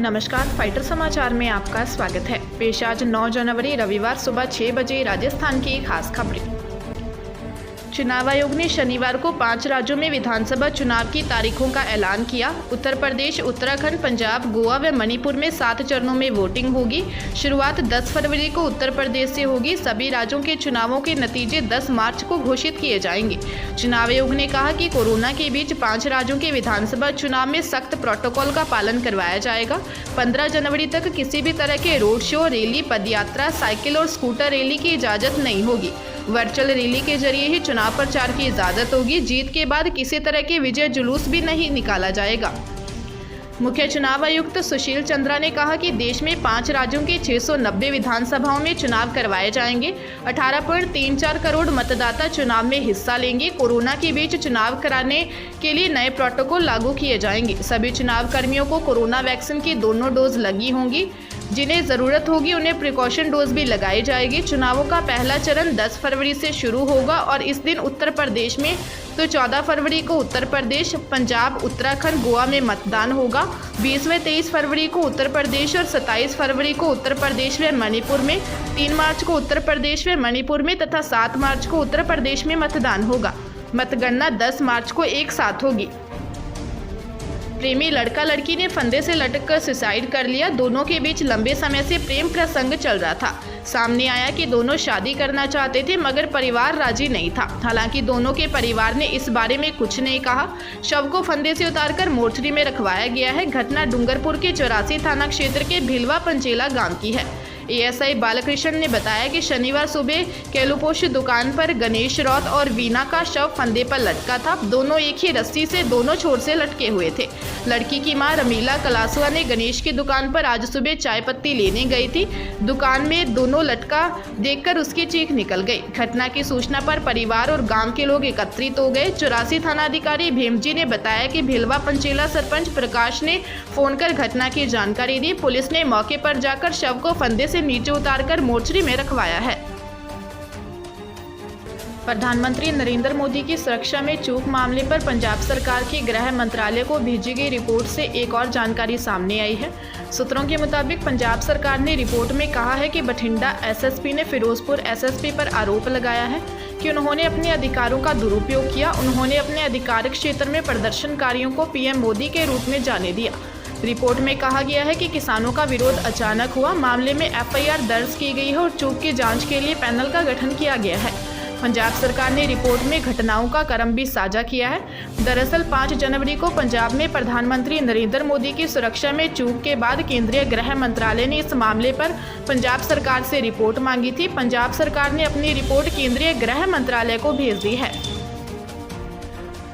नमस्कार, फाइटर समाचार में आपका स्वागत है। पेश आज 9 जनवरी रविवार सुबह 6 बजे राजस्थान की खास खबरें। चुनाव आयोग ने शनिवार को 5 राज्यों में विधानसभा चुनाव की तारीखों का ऐलान किया। उत्तर प्रदेश, उत्तराखंड, पंजाब, गोवा व मणिपुर में 7 चरणों में वोटिंग होगी। शुरुआत 10 फरवरी को उत्तर प्रदेश से होगी। सभी राज्यों के चुनावों के नतीजे 10 मार्च को घोषित किए जाएंगे। चुनाव आयोग ने कहा कि कोरोना के बीच 5 राज्यों के विधानसभा चुनाव में सख्त प्रोटोकॉल का पालन करवाया जाएगा। 15 जनवरी तक किसी भी तरह के रोड शो, रैली, पदयात्रा, साइकिल और स्कूटर रैली की इजाजत नहीं होगी। वर्चुअल रैली के जरिए ही चुनाव प्रचार की इजाजत होगी। जीत के बाद किसी तरह के विजय जुलूस भी नहीं निकाला जाएगा। मुख्य चुनाव आयुक्त सुशील चंद्रा ने कहा कि देश में 5 राज्यों के 690 विधानसभाओं में चुनाव करवाए जाएंगे। 18.34 करोड़ मतदाता चुनाव में हिस्सा लेंगे। कोरोना के बीच चुनाव कराने के लिए नए प्रोटोकॉल लागू किए जाएंगे। सभी चुनाव कर्मियों को कोरोना वैक्सीन की दोनों डोज लगी होंगी। जिन्हें ज़रूरत होगी उन्हें प्रिकॉशन डोज भी लगाई जाएगी। चुनावों का पहला चरण 10 फरवरी से शुरू होगा और इस दिन उत्तर प्रदेश में तो 14 फरवरी को उत्तर प्रदेश, पंजाब, उत्तराखंड, गोवा में मतदान होगा। 20 व 23 फरवरी को उत्तर प्रदेश और 27 फरवरी को उत्तर प्रदेश व मणिपुर में, 3 मार्च को उत्तर प्रदेश व मणिपुर में तथा 7 मार्च को उत्तर प्रदेश में मतदान होगा। मतगणना 10 मार्च को एक साथ होगी। प्रेमी लड़का लड़की ने फंदे से लटक कर सुसाइड कर लिया। दोनों के बीच लंबे समय से प्रेम प्रसंग चल रहा था। सामने आया कि दोनों शादी करना चाहते थे मगर परिवार राजी नहीं था। हालांकि दोनों के परिवार ने इस बारे में कुछ नहीं कहा। शव को फंदे से उतारकर मोर्चरी में रखवाया गया है। घटना डूंगरपुर के 84 थाना क्षेत्र के भिलवा पंचेला गांव की है। एएसआई बालकृष्ण ने बताया कि शनिवार सुबह केलुपोश दुकान पर गणेश रौत और वीना का शव फंदे पर लटका था। दोनों एक ही रस्सी से दोनों छोर से लटके हुए थे। लड़की की मां रमीला कलासुआ ने गणेश की दुकान पर आज सुबह चाय पत्ती लेने गई थी। दुकान में दोनों लटका देखकर उसकी चीख निकल गई। घटना की सूचना पर परिवार और गांव के लोग एकत्रित हो गए। 84 थानाधिकारी भीमजी ने बताया कि भिलवा पंचेला सरपंच प्रकाश ने फोन कर घटना की जानकारी दी। पुलिस ने मौके पर जाकर शव को फंदे से नीचे उतारकर मोर्चरी में रखवाया है। प्रधानमंत्री नरेंद्र मोदी की सुरक्षा में चूक मामले पर पंजाब सरकार के गृह मंत्रालय को भेजी गई रिपोर्ट से एक और जानकारी सामने आई है। सूत्रों के मुताबिक पंजाब सरकार ने रिपोर्ट में कहा है कि बठिंडा एसएसपी ने फिरोजपुर एसएसपी पर आरोप लगाया है कि उन्होंने अपने अधिकारों का दुरुपयोग किया। उन्होंने अपने अधिकार क्षेत्र में प्रदर्शनकारियों को पीएम मोदी के रूप में जाने दिया। रिपोर्ट में कहा गया है कि किसानों का विरोध अचानक हुआ। मामले में एफआईआर दर्ज की गई है और चूक की जांच के लिए पैनल का गठन किया गया है। पंजाब सरकार ने रिपोर्ट में घटनाओं का क्रम भी साझा किया है। दरअसल 5 जनवरी को पंजाब में प्रधानमंत्री नरेंद्र मोदी की सुरक्षा में चूक के बाद केंद्रीय गृह मंत्रालय ने इस मामले पर पंजाब सरकार से रिपोर्ट मांगी थी। पंजाब सरकार ने अपनी रिपोर्ट केंद्रीय गृह मंत्रालय को भेज दी है।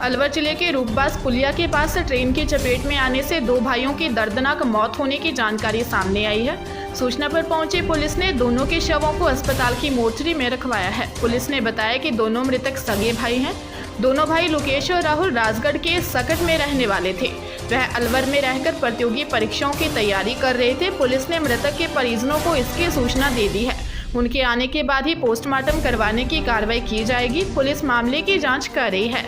अलवर जिले के रूपबास पुलिया के पास ट्रेन की चपेट में आने से 2 भाइयों की दर्दनाक मौत होने की जानकारी सामने आई है। सूचना पर पहुंची पुलिस ने दोनों के शवों को अस्पताल की मोर्चरी में रखवाया है। पुलिस ने बताया कि दोनों मृतक सगे भाई हैं। दोनों भाई लोकेश और राहुल राजगढ़ के सकट में रहने वाले थे। वह अलवर में रहकर प्रतियोगी परीक्षाओं की तैयारी कर रहे थे। पुलिस ने मृतक के परिजनों को इसकी सूचना दे दी है। उनके आने के बाद ही पोस्टमार्टम करवाने की कार्रवाई की जाएगी। पुलिस मामले की जाँच कर रही है।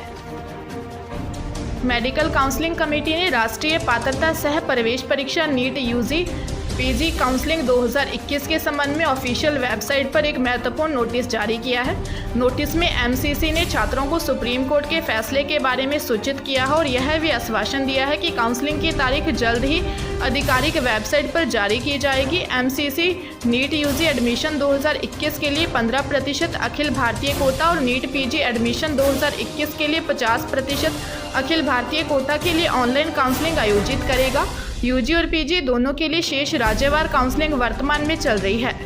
मेडिकल काउंसलिंग कमेटी ने राष्ट्रीय पात्रता सह प्रवेश परीक्षा नीट यूजी पीजी काउंसलिंग 2021 के संबंध में ऑफिशियल वेबसाइट पर एक महत्वपूर्ण नोटिस जारी किया है। नोटिस में एमसीसी ने छात्रों को सुप्रीम कोर्ट के फैसले के बारे में सूचित किया है और यह भी आश्वासन दिया है कि काउंसलिंग की तारीख जल्द ही आधिकारिक वेबसाइट पर जारी की जाएगी। एमसीसी नीट यूजी एडमिशन 2021 के लिए 15% अखिल भारतीय कोटा और नीट पीजी एडमिशन 2021 के लिए 50% अखिल भारतीय कोटा के लिए ऑनलाइन काउंसलिंग आयोजित करेगा। यूजी और पीजी दोनों के लिए शेष राज्यवार काउंसलिंग वर्तमान में चल रही है।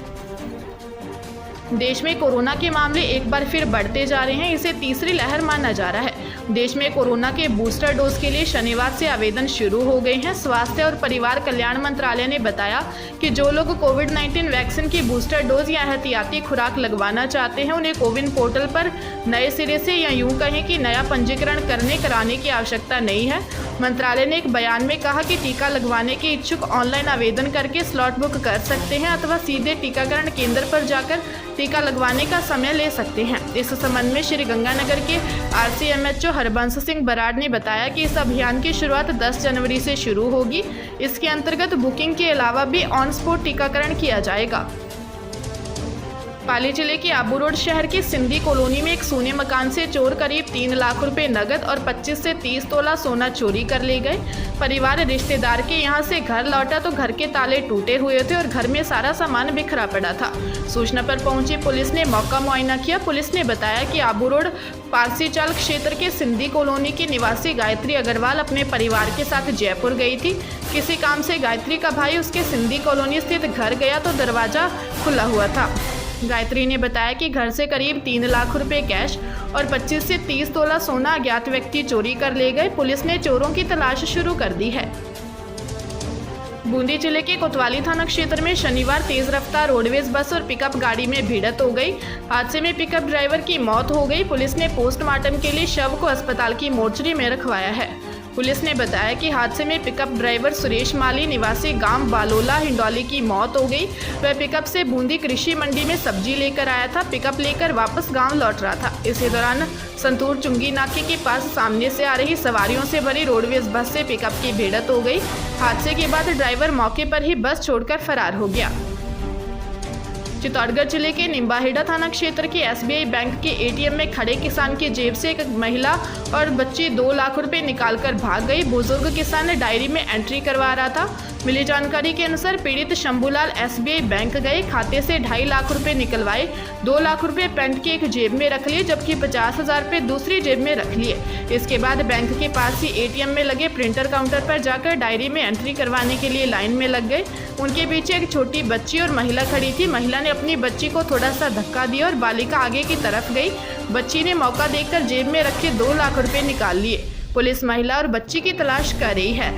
देश में कोरोना के मामले एक बार फिर बढ़ते जा रहे हैं। इसे तीसरी लहर माना जा रहा है। देश में कोरोना के बूस्टर डोज के लिए शनिवार से आवेदन शुरू हो गए हैं। स्वास्थ्य और परिवार कल्याण मंत्रालय ने बताया कि जो लोग कोविड-19 वैक्सीन की बूस्टर डोज या एहतियाती खुराक लगवाना चाहते हैं उन्हें कोविन पोर्टल पर नए सिरे से या यूं कहें कि नया पंजीकरण कराने की आवश्यकता नहीं है। मंत्रालय ने एक बयान में कहा कि टीका लगवाने के इच्छुक ऑनलाइन आवेदन करके स्लॉट बुक कर सकते हैं अथवा सीधे टीकाकरण केंद्र पर जाकर टीका लगवाने का समय ले सकते हैं। इस संबंध में श्रीगंगानगर के RCMHO हरबंस सिंह बराड़ ने बताया कि इस अभियान की शुरुआत 10 जनवरी से शुरू होगी। इसके अंतर्गत बुकिंग के अलावा भी ऑन स्पॉट टीकाकरण किया जाएगा। पाली जिले के आबू रोड शहर की सिंधी कॉलोनी में एक सोने मकान से चोर करीब 3 लाख रुपए नगद और 25 से 30 तोला सोना चोरी कर ले गए। परिवार रिश्तेदार के यहां से घर लौटा तो घर के ताले टूटे हुए थे और घर में सारा सामान बिखरा पड़ा था। सूचना पर पहुंची पुलिस ने मौका मुआयना किया। पुलिस ने बताया कि आबू रोड पारसीचाल क्षेत्र के सिंधी कॉलोनी की निवासी गायत्री अग्रवाल अपने परिवार के साथ जयपुर गई थी। किसी काम से गायत्री का भाई उसके सिंधी कॉलोनी स्थित घर गया तो दरवाजा खुला हुआ था। गायत्री ने बताया कि घर से करीब 3 लाख रुपए कैश और 25 से 30 तोला सोना अज्ञात व्यक्ति चोरी कर ले गए। पुलिस ने चोरों की तलाश शुरू कर दी है। बूंदी जिले के कोतवाली थाना क्षेत्र में शनिवार तेज रफ्तार रोडवेज बस और पिकअप गाड़ी में भिड़ंत हो गई। हादसे में पिकअप ड्राइवर की मौत हो गई। पुलिस ने पोस्टमार्टम के लिए शव को अस्पताल की मोर्चरी में रखवाया है। पुलिस ने बताया कि हादसे में पिकअप ड्राइवर सुरेश माली निवासी गांव बालोला हिंडौली की मौत हो गई। वह पिकअप से बूंदी कृषि मंडी में सब्जी लेकर आया था। पिकअप लेकर वापस गांव लौट रहा था। इसी दौरान संतूर चुंगी नाके के पास सामने से आ रही सवारियों से भरी रोडवेज बस से पिकअप की भिड़ंत हो गई। हादसे के बाद ड्राइवर मौके पर ही बस छोड़कर फरार हो गया। चित्तौड़गढ़ जिले के निम्बाहेड़ा थाना क्षेत्र के SBI बैंक के ATM में खड़े किसान की जेब से एक महिला और बच्ची 2 लाख रुपए निकालकर भाग गई। बुजुर्ग किसान डायरी में एंट्री करवा रहा था। मिली जानकारी के अनुसार पीड़ित शंभूलाल SBI बैंक गए, खाते से 2.5 लाख रुपए निकलवाए, 2 लाख रुपए पैंट की एक जेब में रख लिए जबकि 50,000 रुपए दूसरी जेब में रख लिए। इसके बाद बैंक के पास ही ATM में लगे प्रिंटर काउंटर पर जाकर डायरी में एंट्री करवाने के लिए लाइन में लग गए। उनके पीछे एक छोटी बच्ची और महिला खड़ी थी। महिला ने अपनी बच्ची को थोड़ा सा धक्का दिया और बालिका आगे की तरफ गई। बच्ची ने मौका देखकर जेब में रखे 2 लाख रुपए निकाल लिए। पुलिस महिला और बच्ची की तलाश कर रही है।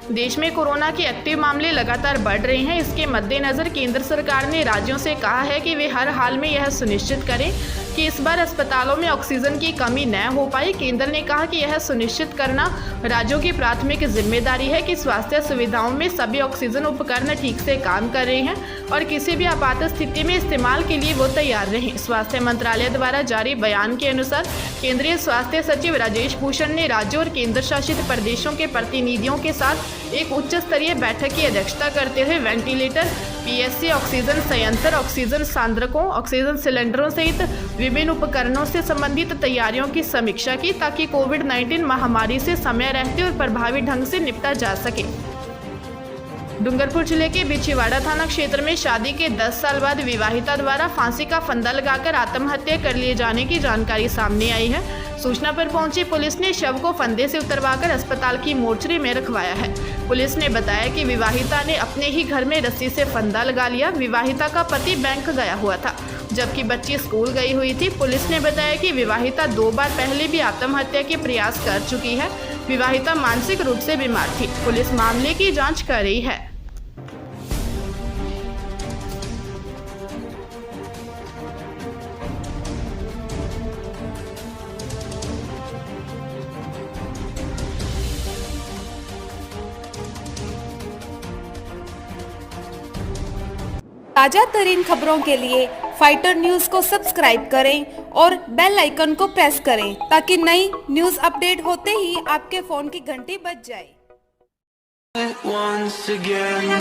देश में कोरोना के एक्टिव मामले लगातार बढ़ रहे हैं। इसके मद्देनजर केंद्र सरकार ने राज्यों से कहा है कि वे हर हाल में यह सुनिश्चित करें कि इस बार अस्पतालों में ऑक्सीजन की कमी न हो पाए। केंद्र ने कहा कि यह सुनिश्चित करना राज्यों की प्राथमिक जिम्मेदारी है कि स्वास्थ्य सुविधाओं में सभी ऑक्सीजन उपकरण ठीक से काम कर रहे हैं और किसी भी आपात स्थिति में इस्तेमाल के लिए वो तैयार रहें। स्वास्थ्य मंत्रालय द्वारा जारी बयान के अनुसार केंद्रीय स्वास्थ्य सचिव राजेश भूषण ने राज्यों और केंद्र शासित प्रदेशों के प्रतिनिधियों के साथ एक उच्च स्तरीय बैठक की अध्यक्षता करते हुए वेंटिलेटर, PSC, ऑक्सीजन संयंत्र, ऑक्सीजन सांद्रकों, ऑक्सीजन सिलेंडरों सहित विभिन्न उपकरणों से संबंधित तैयारियों की समीक्षा की ताकि कोविड-19 महामारी से समय रहते और प्रभावी ढंग से निपटा जा सके। डूंगरपुर जिले के बिछीवाड़ा थाना क्षेत्र में शादी के 10 साल बाद विवाहिता द्वारा फांसी का फंदा लगाकर आत्महत्या कर लिए जाने की जानकारी सामने आई है। सूचना पर पहुंची पुलिस ने शव को फंदे से उतरवाकर अस्पताल की मोर्चरी में रखवाया है। पुलिस ने बताया कि विवाहिता ने अपने ही घर में रस्सी से फंदा लगा लिया। विवाहिता का पति बैंक गया हुआ था जबकि बच्ची स्कूल गई हुई थी। पुलिस ने बताया कि विवाहिता 2 बार पहले भी आत्महत्या के प्रयास कर चुकी है। विवाहिता मानसिक रूप से बीमार थी। पुलिस मामले की जांच कर रही है। ताजा तरीन खबरों के लिए फाइटर न्यूज को सब्सक्राइब करें और बेल आइकन को प्रेस करें ताकि नई न्यूज अपडेट होते ही आपके फोन की घंटी बज जाए। Once again